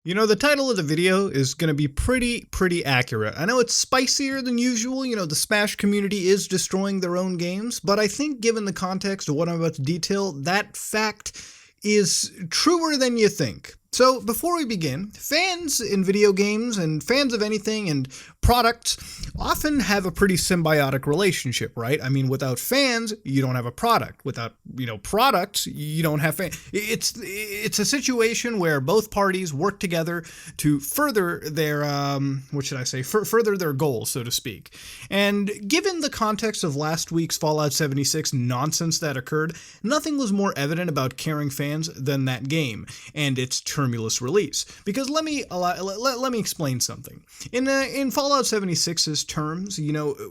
You know, the title of the video is going to be pretty accurate. I know it's spicier than usual, the Smash community is destroying their own games, but I think given the context of what I'm about to detail, that fact is truer than you think. So before we begin, fans in video games and fans of anything and products often have a pretty symbiotic relationship, right? I mean, without fans, you don't have a product. Without, products, you don't have fans. It's a situation where both parties work together to further their, further their goals, so to speak. And given the context of last week's Fallout 76 nonsense that occurred, nothing was more evident about caring fans than that game and its tumultuous release. Because let me explain something. In Fallout 76's terms,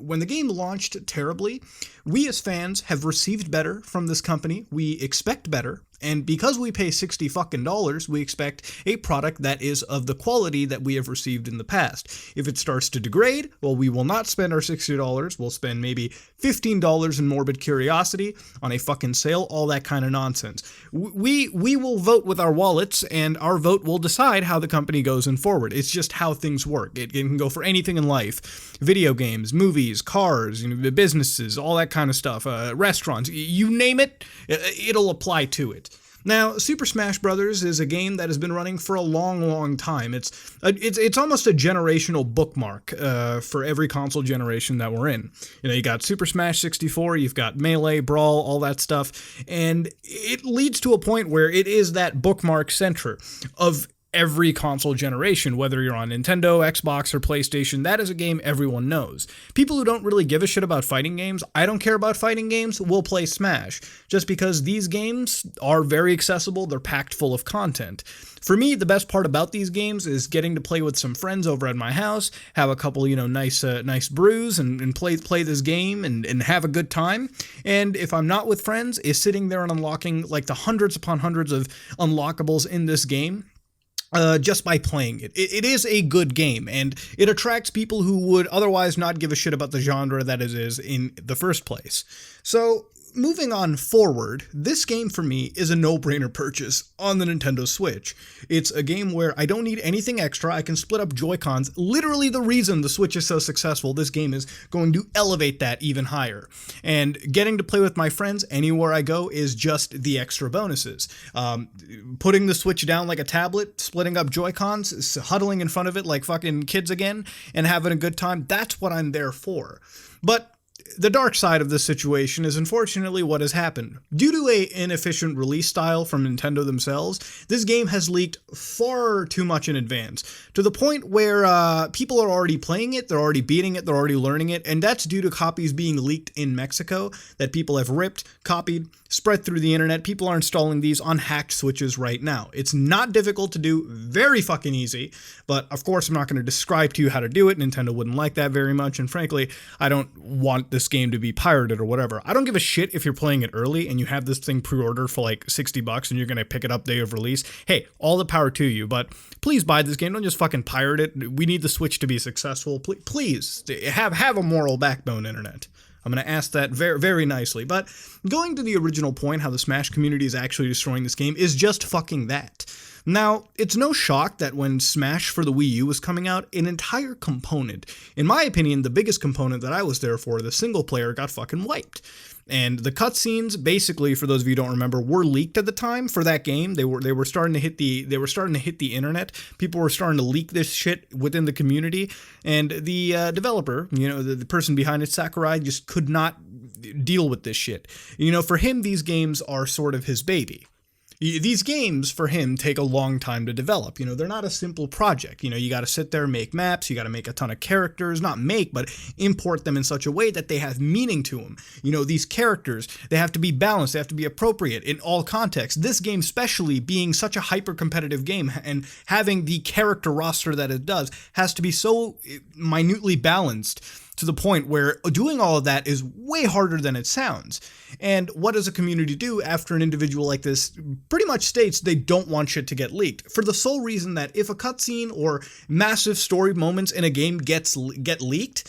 when the game launched terribly, we as fans have received better from this company. We expect better. And because we pay $60 fucking, we expect a product that is of the quality that we have received in the past. If it starts to degrade, well, we will not spend our $60. We'll spend maybe $15 in morbid curiosity on a fucking sale, all that kind of nonsense. We will vote with our wallets, and our vote will decide how the company goes in forward. It's just how things work. It can go for anything in life. Video games, movies, cars, businesses, all that kind of stuff, restaurants, you name it, it'll apply to it. Now, Super Smash Bros. Is a game that has been running for a long time. It's almost a generational bookmark for every console generation that we're in. You got Super Smash 64, you've got Melee, Brawl, all that stuff, and it leads to a point where it is that bookmark center of every console generation, whether you're on Nintendo, Xbox, or PlayStation. That is a game everyone knows. People who don't really give a shit about fighting games, I don't care about fighting games, will play Smash, just because these games are very accessible, they're packed full of content. For me, the best part about these games is getting to play with some friends over at my house, have a couple, nice brews, and play this game and have a good time. And if I'm not with friends, is sitting there and unlocking like the hundreds upon hundreds of unlockables in this game. Just by playing it. It is a good game, and it attracts people who would otherwise not give a shit about the genre that it is in the first place. So, moving on forward, this game for me is a no-brainer purchase on the Nintendo Switch. It's a game where I don't need anything extra. I can split up Joy-Cons. Literally the reason the Switch is so successful, this game is going to elevate that even higher. And getting to play with my friends anywhere I go is just the extra bonuses. Putting the Switch down like a tablet, splitting up Joy-Cons, huddling in front of it like fucking kids again, and having a good time, that's what I'm there for. But the dark side of this situation is unfortunately what has happened. Due to an inefficient release style from Nintendo themselves, this game has leaked far too much in advance, to the point where people are already playing it, they're already beating it, they're already learning it, and that's due to copies being leaked in Mexico that people have ripped, copied, spread through the internet. People are installing these on hacked Switches right now. It's not difficult to do, very fucking easy, but of course I'm not going to describe to you how to do it. Nintendo wouldn't like that very much, and frankly, I don't want this game to be pirated or whatever. I don't give a shit if you're playing it early and you have this thing pre-ordered for like $60 and you're going to pick it up day of release. Hey, all the power to you, but please buy this game. Don't just fucking pirate it. We need the Switch to be successful. Please have a moral backbone, internet. I'm going to ask that very, very nicely. But going to the original point, how the Smash community is actually destroying this game, is just fucking that. Now, it's no shock that when Smash for the Wii U was coming out, an entire component, in my opinion, the biggest component that I was there for, the single player, got fucking wiped. And the cutscenes, basically, for those of you who don't remember, were leaked at the time for that game. They were starting to hit the internet. People were starting to leak this shit within the community, and the developer, the person behind it, Sakurai, just could not deal with this shit. For him, these games are sort of his baby. These games, for him, take a long time to develop. They're not a simple project. You got to sit there, make maps, you got to make a ton of characters, not make, but import them in such a way that they have meaning to them. These characters, they have to be balanced, they have to be appropriate in all contexts. This game, especially being such a hyper-competitive game and having the character roster that it does, has to be so minutely balanced to the point where doing all of that is way harder than it sounds. And what does a community do after an individual like this pretty much states they don't want shit to get leaked? For the sole reason that if a cutscene or massive story moments in a game get leaked,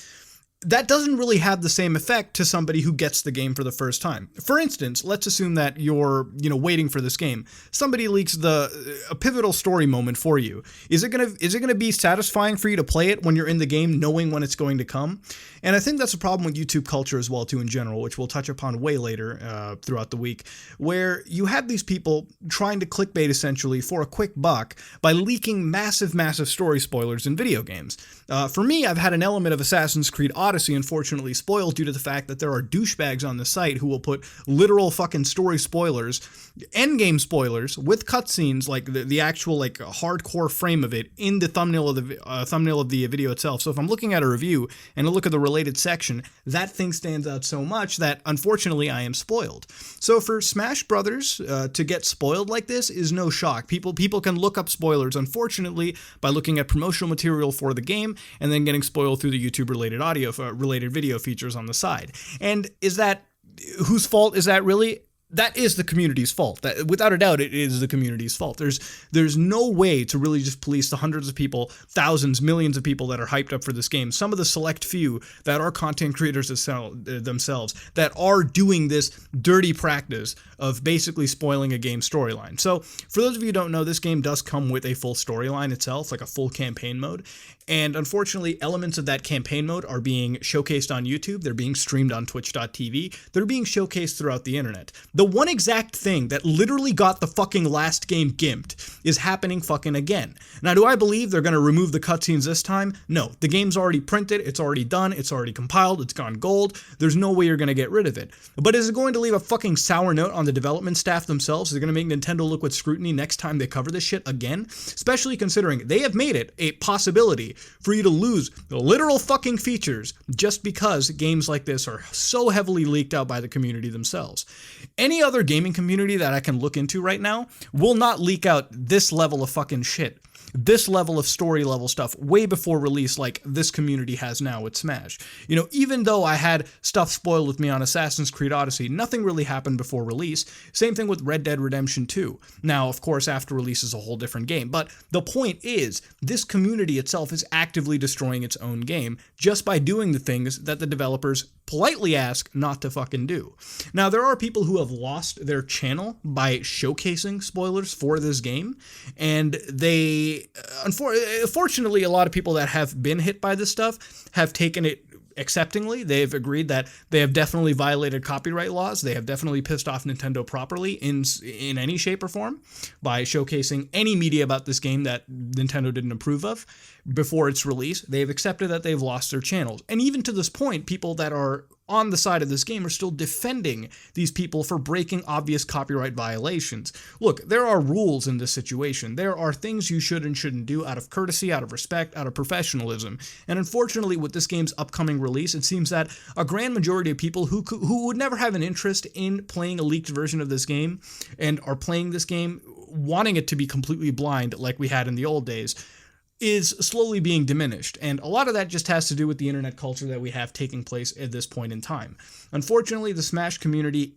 that doesn't really have the same effect to somebody who gets the game for the first time. For instance, let's assume that you're, waiting for this game. Somebody leaks a pivotal story moment for you. Is it gonna be satisfying for you to play it when you're in the game, knowing when it's going to come? And I think that's a problem with YouTube culture as well, too, in general, which we'll touch upon way later throughout the week, where you have these people trying to clickbait essentially for a quick buck by leaking massive, massive story spoilers in video games. For me, I've had an element of Assassin's Creed Odyssey unfortunately spoiled due to the fact that there are douchebags on the site who will put literal fucking story spoilers, endgame spoilers, with cutscenes, like the actual like hardcore frame of it in the thumbnail of the video itself. So if I'm looking at a review and I look at the related section, that thing stands out so much that unfortunately I am spoiled. So for Smash Brothers to get spoiled like this is no shock. People can look up spoilers, unfortunately, by looking at promotional material for the game and then getting spoiled through the YouTube related video features on the side. And is that whose fault is that really? That is the community's fault. That, without a doubt, it is the community's fault. There's no way to really just police the hundreds of people, thousands, millions of people that are hyped up for this game. Some of the select few that are content creators themselves that are doing this dirty practice of basically spoiling a game storyline. So for those of you who don't know, this game does come with a full storyline itself, like a full campaign mode. And unfortunately, elements of that campaign mode are being showcased on YouTube. They're being streamed on twitch.tv. They're being showcased throughout the internet. The one exact thing that literally got the fucking last game gimped is happening fucking again. Now, do I believe they're going to remove the cutscenes this time? No. The game's already printed. It's already done. It's already compiled. It's gone gold. There's no way you're going to get rid of it. But is it going to leave a fucking sour note on the development staff themselves? Is it going to make Nintendo look with scrutiny next time they cover this shit again? Especially considering they have made it a possibility for you to lose the literal fucking features just because games like this are so heavily leaked out by the community themselves. Any other gaming community that I can look into right now will not leak out this level of fucking shit, this level of story level stuff way before release like this community has now with Smash. Even though I had stuff spoiled with me on Assassin's Creed Odyssey, nothing really happened before release. Same thing with Red Dead Redemption 2. Now, of course, after release is a whole different game, but the point is, this community itself is actively destroying its own game just by doing the things that the developers politely ask not to fucking do. Now, there are people who have lost their channel by showcasing spoilers for this game, and unfortunately, a lot of people that have been hit by this stuff have taken it acceptingly. They've agreed that they have definitely violated copyright laws. They have definitely pissed off Nintendo properly in any shape or form by showcasing any media about this game that Nintendo didn't approve of before its release. They've accepted that they've lost their channels. And even to this point, people that are on the side of this game are still defending these people for breaking obvious copyright violations. Look, there are rules in this situation. There are things you should and shouldn't do out of courtesy, out of respect, out of professionalism. And unfortunately, with this game's upcoming release, it seems that a grand majority of people who would never have an interest in playing a leaked version of this game and are playing this game wanting it to be completely blind like we had in the old days is slowly being diminished. And a lot of that just has to do with the internet culture that we have taking place at this point in time. Unfortunately, the Smash community,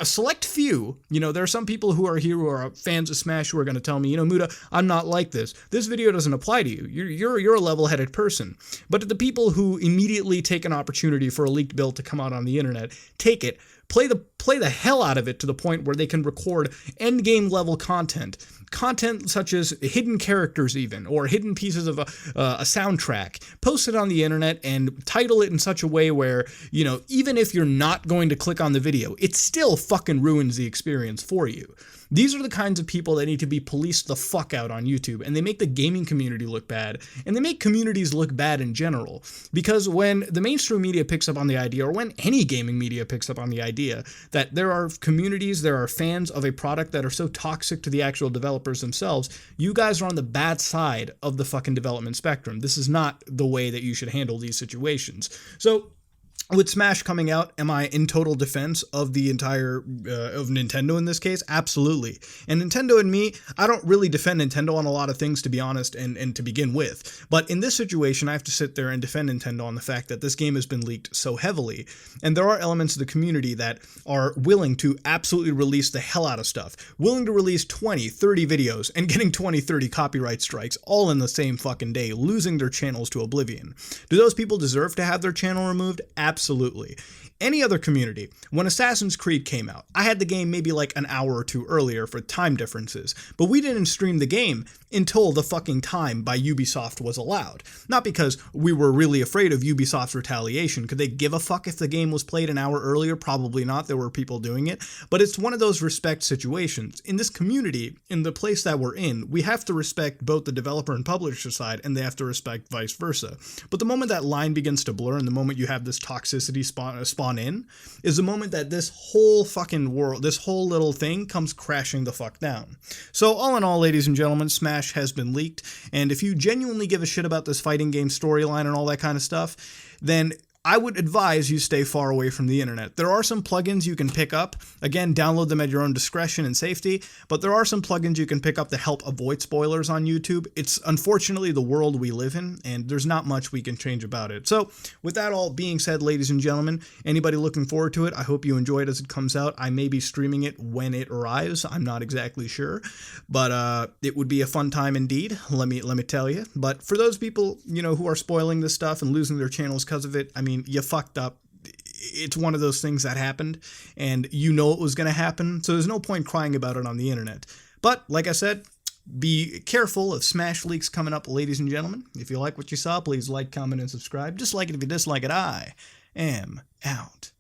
a select few, there are some people who are here who are fans of Smash who are going to tell me, Muda, I'm not like this. This video doesn't apply to you. You're a level-headed person. But the people who immediately take an opportunity for a leaked build to come out on the internet, take it, play the hell out of it to the point where they can record endgame level content such as hidden characters even, or hidden pieces of a soundtrack, post it on the internet and title it in such a way where, even if you're not going to click on the video, it still fucking ruins the experience for you. These are the kinds of people that need to be policed the fuck out on YouTube, and they make the gaming community look bad, and they make communities look bad in general. Because when the mainstream media picks up on the idea, or when any gaming media picks up on the idea, that there are communities, there are fans of a product that are so toxic to the actual developers themselves, you guys are on the bad side of the fucking development spectrum. This is not the way that you should handle these situations. So, with Smash coming out, am I in total defense of the entire of Nintendo in this case? Absolutely. And Nintendo and me, I don't really defend Nintendo on a lot of things, to be honest, and to begin with. But in this situation, I have to sit there and defend Nintendo on the fact that this game has been leaked so heavily. And there are elements of the community that are willing to absolutely release the hell out of stuff, willing to release 20, 30 videos and getting 20, 30 copyright strikes all in the same fucking day, losing their channels to oblivion. Do those people deserve to have their channel removed? Absolutely. Any other community, when Assassin's Creed came out, I had the game maybe like an hour or two earlier for time differences, but we didn't stream the game until the fucking time by Ubisoft was allowed. Not because we were really afraid of Ubisoft's retaliation. Could they give a fuck if the game was played an hour earlier? Probably not. There were people doing it. But it's one of those respect situations. In this community, in the place that we're in, we have to respect both the developer and publisher side, and they have to respect vice versa. But the moment that line begins to blur and the moment you have this toxicity spawn in, is the moment that this whole fucking world, this whole little thing comes crashing the fuck down. So all in all, ladies and gentlemen, Smash has been leaked, and if you genuinely give a shit about this fighting game storyline and all that kind of stuff, then I would advise you stay far away from the internet. There are some plugins you can pick up. Again, download them at your own discretion and safety, but there are some plugins you can pick up to help avoid spoilers on YouTube. It's unfortunately the world we live in, and there's not much we can change about it. So with that all being said, ladies and gentlemen, anybody looking forward to it, I hope you enjoy it as it comes out. I may be streaming it when it arrives. I'm not exactly sure, but it would be a fun time indeed, let me tell you. But for those people, who are spoiling this stuff and losing their channels because of it, I mean, you fucked up. It's one of those things that happened, and you know it was going to happen, so there's no point crying about it on the internet. But, like I said, be careful of Smash leaks coming up, ladies and gentlemen. If you like what you saw, please like, comment, and subscribe. Dislike it if you dislike it. I am out.